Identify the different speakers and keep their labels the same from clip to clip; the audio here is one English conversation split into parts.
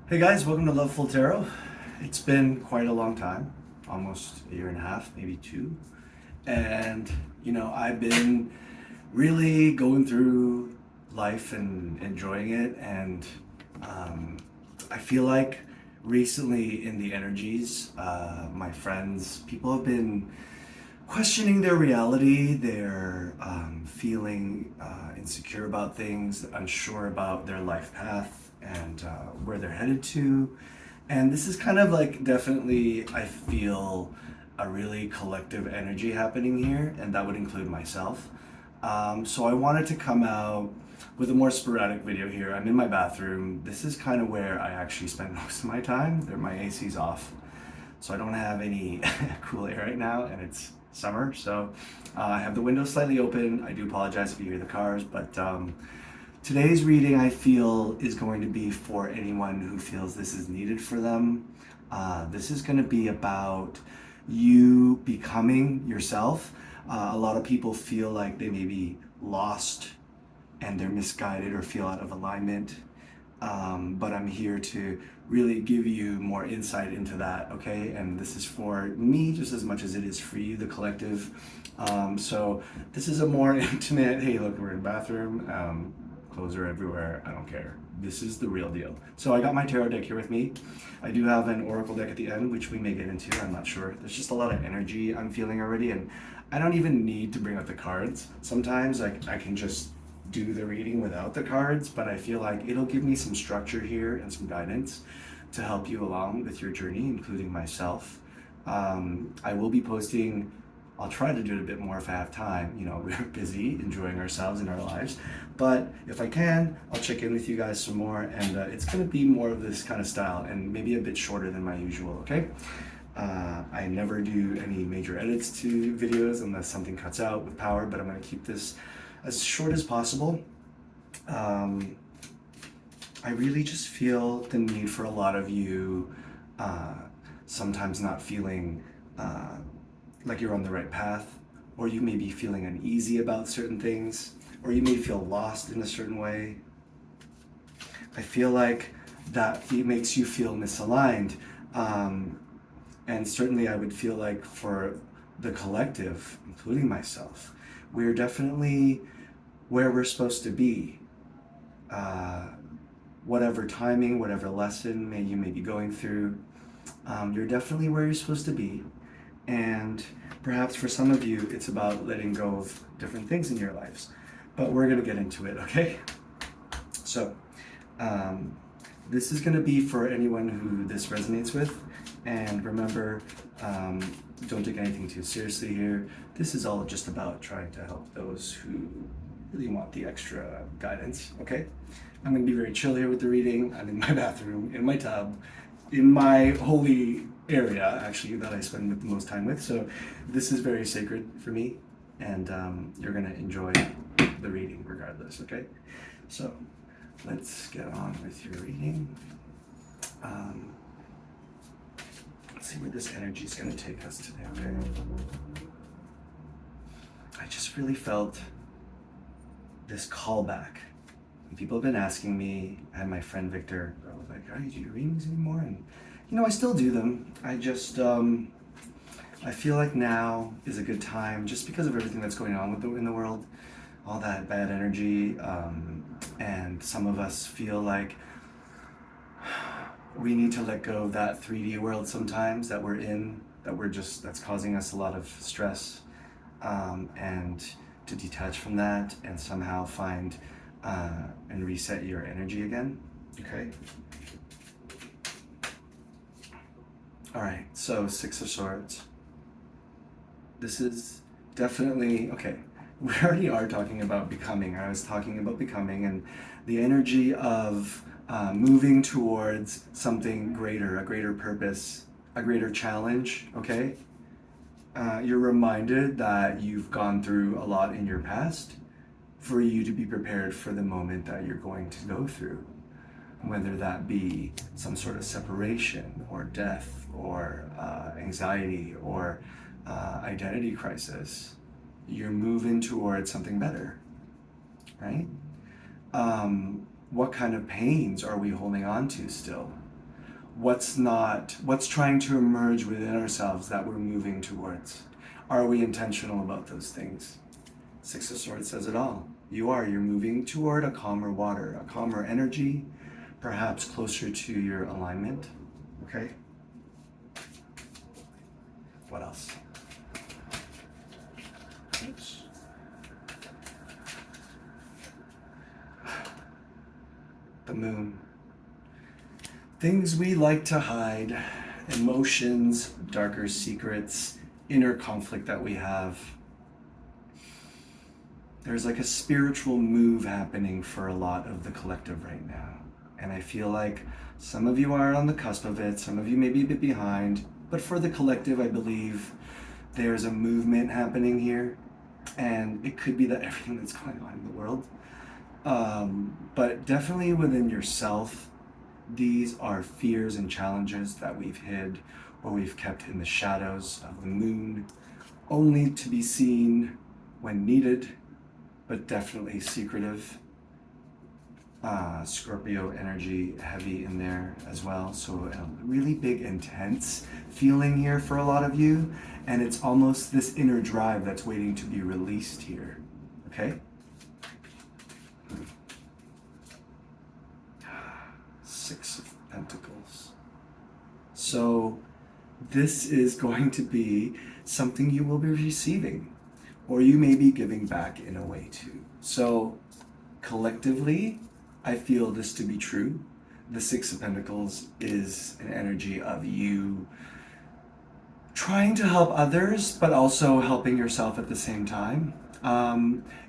Speaker 1: Hey guys, welcome to Loveful Tarot. It's been quite a long time, almost a year and a half, maybe two. And, I've been really going through life and enjoying it. And I feel like recently in the energies, my friends, people have been questioning their reality. They're feeling insecure about things, unsure about their life path and where they're headed to. And this is kind of like definitely, I feel, a really collective energy happening here, and that would include myself. So I wanted to come out with a more sporadic video here. I'm in my bathroom. This is kind of where I actually spend most of my time. My AC's off, so I don't have any cool air right now, and it's summer, so I have the window slightly open. I do apologize if you hear the cars, but today's reading, I feel, is going to be for anyone who feels this is needed for them. This is going to be about you becoming yourself. A lot of people feel like they may be lost and they're misguided or feel out of alignment. But I'm here to really give you more insight into that, okay? And this is for me just as much as it is for you, the collective. So this is a more intimate, hey, look, we're in the bathroom, clothes are everywhere, I don't care. This is the real deal. So I got my tarot deck here with me. I do have an oracle deck at the end, which we may get into, I'm not sure. There's just a lot of energy I'm feeling already, and I don't even need to bring out the cards. Sometimes I can just do the reading without the cards, but I feel like it'll give me some structure here and some guidance to help you along with your journey, including myself. I will be posting, I'll try to do it a bit more if I have time. We're busy enjoying ourselves in our lives, but if I can, I'll check in with you guys some more, and it's going to be more of this kind of style and maybe a bit shorter than my usual, okay? I never do any major edits to videos unless something cuts out with power, but I'm going to keep this as short as possible. I really just feel the need for a lot of you sometimes not feeling like you're on the right path, or you may be feeling uneasy about certain things, or you may feel lost in a certain way. I feel like that makes you feel misaligned. And certainly I would feel like for the collective, including myself, we're definitely where we're supposed to be. Whatever timing, whatever lesson you may be going through, you're definitely where you're supposed to be. And perhaps for some of you, it's about letting go of different things in your lives. But we're going to get into it, okay? So, this is going to be for anyone who this resonates with. And remember, don't take anything too seriously here. This is all just about trying to help those who really want the extra guidance, okay? I'm going to be very chill here with the reading. I'm in my bathroom, in my tub, in my holy area, actually, that I spend the most time with. So this is very sacred for me, and you're going to enjoy the reading regardless, okay? So let's get on with your reading. Let's see where this energy is going to take us today, okay? I just really felt this callback. And people have been asking me, I had my friend Victor, I was like, "Are you do your readings anymore?" And I still do them. I just, I feel like now is a good time just because of everything that's going on in the world, all that bad energy, and some of us feel like we need to let go of that 3D world sometimes that we're in, that's causing us a lot of stress, and to detach from that and somehow find and reset your energy again, okay? All right, so Six of Swords. This is definitely, okay, we already are talking about becoming. I was talking about becoming and the energy of moving towards something greater, a greater purpose, a greater challenge, okay? You're reminded that you've gone through a lot in your past for you to be prepared for the moment that you're going to go through, whether that be some sort of separation or death or anxiety or identity crisis. You're moving towards something better, right? What kind of pains are we holding on to still? what's trying to emerge within ourselves that we're moving towards? Are we intentional about those things? Six of Swords says it all. You're moving toward a calmer water, a calmer energy, perhaps closer to your alignment. Okay? What else? Oops. The moon. Things we like to hide, emotions, darker secrets, inner conflict that we have. There's like a spiritual move happening for a lot of the collective right now. And I feel like some of you are on the cusp of it, some of you may be a bit behind, but for the collective, I believe there's a movement happening here. And it could be that everything that's going on in the world. But definitely within yourself, these are fears and challenges that we've hid or we've kept in the shadows of the moon, only to be seen when needed, but definitely secretive. Scorpio energy heavy in there as well. So a really big, intense feeling here for a lot of you. And it's almost this inner drive that's waiting to be released here. Okay? Six of Pentacles. So this is going to be something you will be receiving, or you may be giving back in a way too. So collectively, I feel this to be true. The Six of Pentacles is an energy of you trying to help others, but also helping yourself at the same time.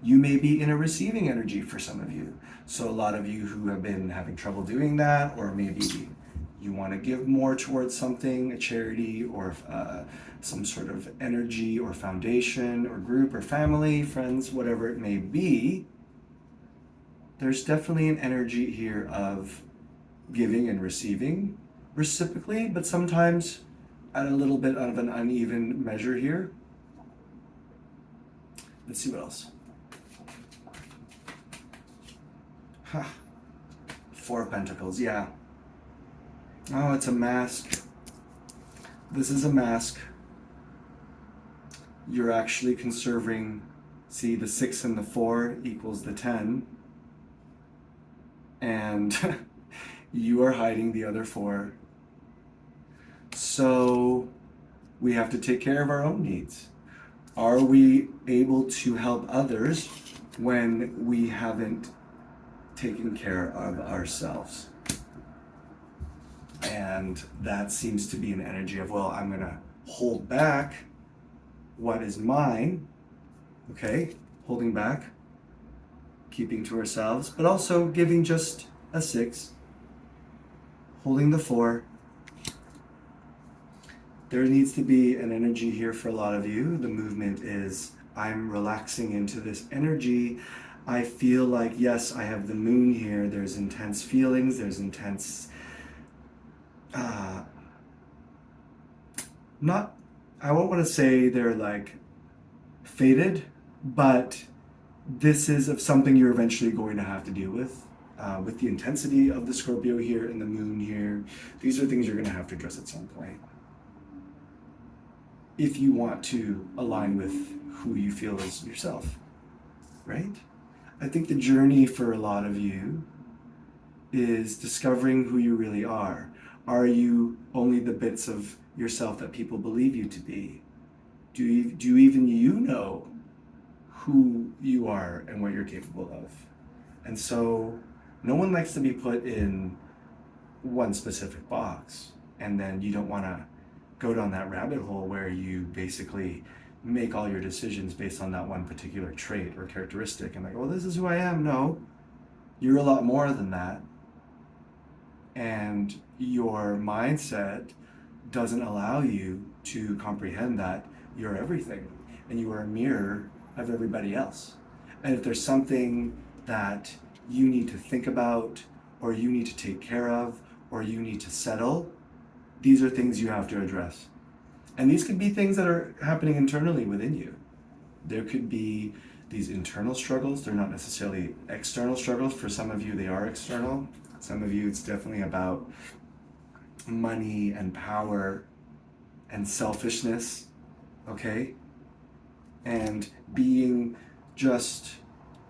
Speaker 1: You may be in a receiving energy for some of you. So a lot of you who have been having trouble doing that, or maybe you want to give more towards something, a charity, or some sort of energy or foundation or group or family, friends, whatever it may be, there's definitely an energy here of giving and receiving reciprocally, but sometimes at a little bit of an uneven measure here. Let's see what else. Four of Pentacles, yeah. Oh, it's a mask. This is a mask. You're actually conserving, see, the 6 and the 4 equals the 10. And you are hiding the other 4. So we have to take care of our own needs. Are we able to help others when we haven't taken care of ourselves? And that seems to be an energy of, well, I'm gonna hold back what is mine, okay? Holding back, keeping to ourselves, but also giving just a 6, holding the 4. There needs to be an energy here for a lot of you. The movement is, I'm relaxing into this energy. I feel like, yes, I have the moon here. There's intense feelings. There's intense, I won't want to say they're like faded, but this is of something you're eventually going to have to deal with the intensity of the Scorpio here and the moon here. These are things you're going to have to address at some point, if you want to align with who you feel is yourself, right? I think the journey for a lot of you is discovering who you really are. Are you only the bits of yourself that people believe you to be? Do you even know who you are and what you're capable of? And so no one likes to be put in one specific box, and then you don't want to go down that rabbit hole where you basically make all your decisions based on that one particular trait or characteristic and like, oh, this is who I am. No, you're a lot more than that. And your mindset doesn't allow you to comprehend that you're everything and you are a mirror of everybody else. And if there's something that you need to think about, or you need to take care of, or you need to settle, these are things you have to address. And these could be things that are happening internally within you. There could be these internal struggles. They're not necessarily external struggles. For some of you, they are external. Some of you, it's definitely about money and power and selfishness, okay? And being just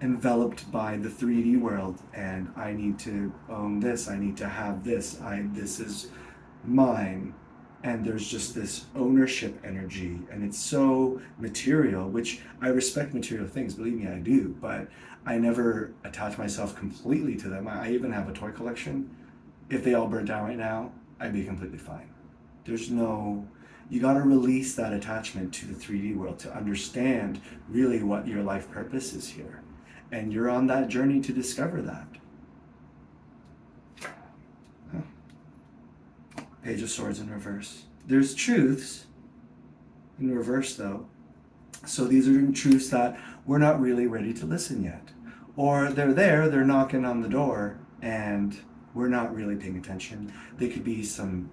Speaker 1: enveloped by the 3D world, and I need to own this, I need to have this, this is mine. And there's just this ownership energy, and it's so material, which I respect material things, believe me, I do, but I never attach myself completely to them. I even have a toy collection. If they all burnt down right now, I'd be completely fine. There's no, you got to release that attachment to the 3D world to understand really what your life purpose is here. And you're on that journey to discover that. Page of Swords in reverse. There's truths in reverse though. So these are truths that we're not really ready to listen yet. Or they're there, they're knocking on the door, and we're not really paying attention. They could be some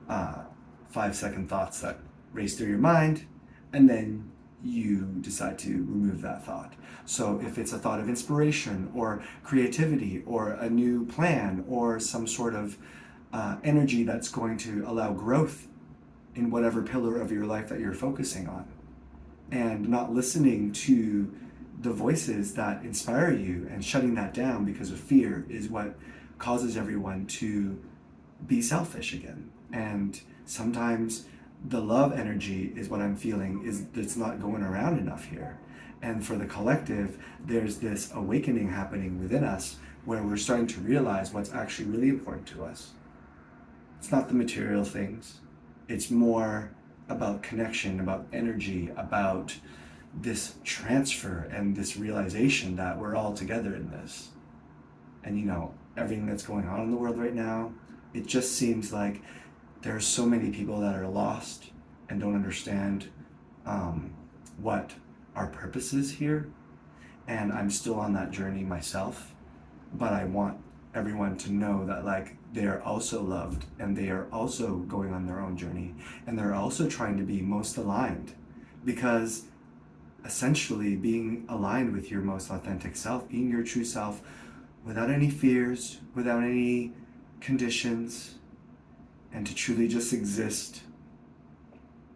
Speaker 1: 5-second thoughts that race through your mind, and then you decide to remove that thought. So if it's a thought of inspiration or creativity or a new plan or some sort of energy that's going to allow growth in whatever pillar of your life that you're focusing on, and not listening to the voices that inspire you and shutting that down because of fear is what causes everyone to be selfish again. And sometimes the love energy is what I'm feeling is that's not going around enough here. And for the collective, there's this awakening happening within us where we're starting to realize what's actually really important to us. It's not the material things. It's more about connection, about energy, about this transfer and this realization that we're all together in this. And you know, everything that's going on in the world right now, it just seems like there are so many people that are lost and don't understand what our purpose is here. And I'm still on that journey myself, but I want everyone to know that like they are also loved and they are also going on their own journey, and they're also trying to be most aligned, because essentially being aligned with your most authentic self, being your true self without any fears, without any conditions, and to truly just exist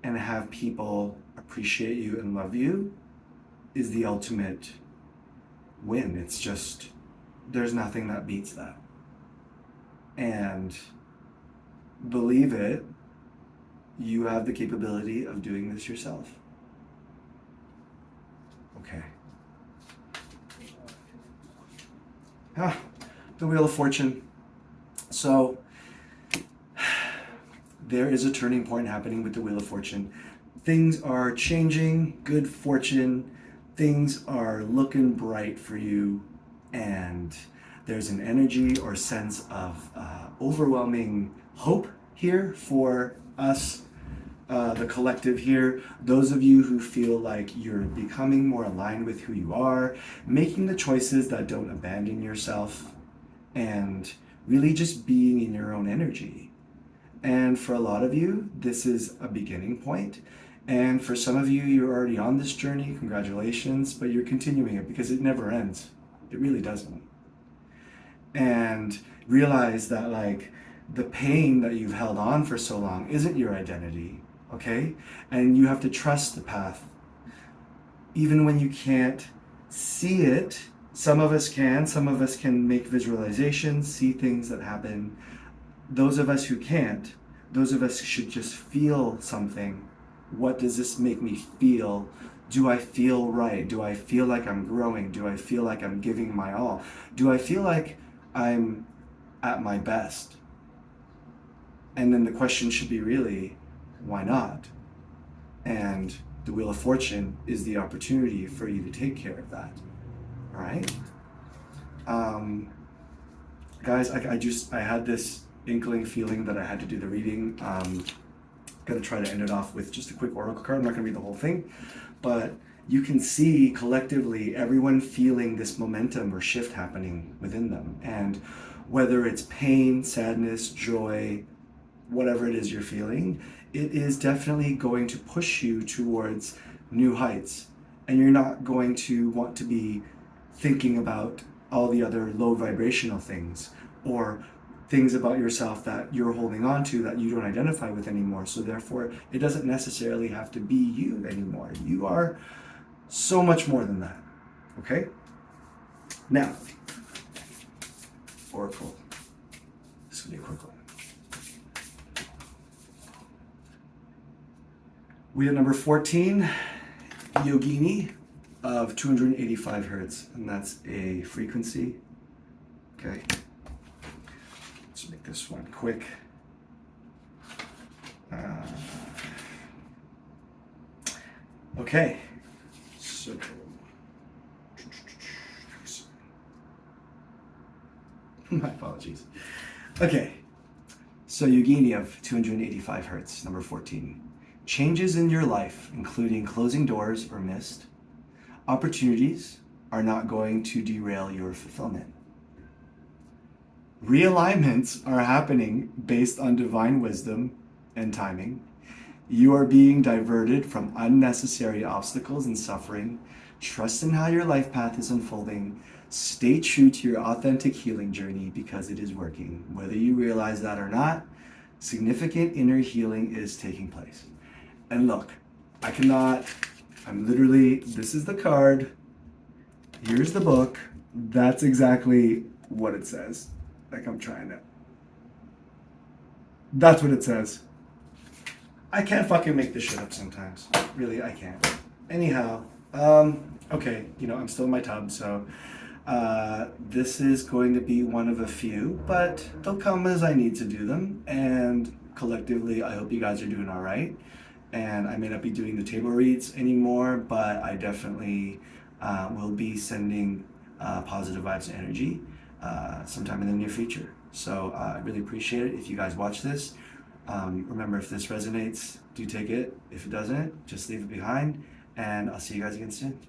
Speaker 1: and have people appreciate you and love you is the ultimate win. It's just, there's nothing that beats that. And believe it, you have the capability of doing this yourself. Okay. The Wheel of Fortune. So there is a turning point happening with the Wheel of Fortune. Things are changing, good fortune, things are looking bright for you, and there's an energy or sense of overwhelming hope here for us, the collective here. Those of you who feel like you're becoming more aligned with who you are, making the choices that don't abandon yourself, and really just being in your own energy. And for a lot of you, this is a beginning point. And for some of you, you're already on this journey, congratulations, but you're continuing it because it never ends. It really doesn't. And realize that like the pain that you've held on for so long isn't your identity, okay? And you have to trust the path. Even when you can't see it, some of us can make visualizations, see things that happen. Those of us who can't, those of us should just feel something. What does this make me feel? Do I feel right? Do I feel like I'm growing? Do I feel like I'm giving my all? Do I feel like I'm at my best? And then the question should be really, why not? And the Wheel of Fortune is the opportunity for you to take care of that. All right? Guys, I had this inkling feeling that I had to do the reading. Gonna try to end it off with just a quick oracle card. I'm not gonna read the whole thing, but you can see collectively everyone feeling this momentum or shift happening within them. And whether it's pain, sadness, joy, whatever it is you're feeling, it is definitely going to push you towards new heights. And you're not going to want to be thinking about all the other low vibrational things or things about yourself that you're holding on to that you don't identify with anymore. So therefore, it doesn't necessarily have to be you anymore. You are so much more than that. Okay? Now, Oracle. This will be a quick one. We have number 14, Yogini of 285 hertz, and that's a frequency. Okay. Let's make this one quick. Okay, so my apologies. Okay, so Yogini of 285 hertz, number 14. Changes in your life, including closing doors or missed opportunities, are not going to derail your fulfillment. Realignments are happening based on divine wisdom and timing. You are being diverted from unnecessary obstacles and suffering. Trust in how your life path is unfolding. Stay true to your authentic healing journey because it is working. Whether you realize that or not, significant inner healing is taking place. And look, this is the card. Here's the book. That's exactly what it says. That's what it says. I can't fucking make this shit up sometimes. Really, I can't. Anyhow, okay, I'm still in my tub, so this is going to be one of a few, but they'll come as I need to do them, and collectively, I hope you guys are doing all right. And I may not be doing the table reads anymore, but I definitely will be sending positive vibes and energy sometime in the near future. So I really appreciate it if you guys watch this. Remember, if this resonates, do take it. If it doesn't, just leave it behind. And I'll see you guys again soon.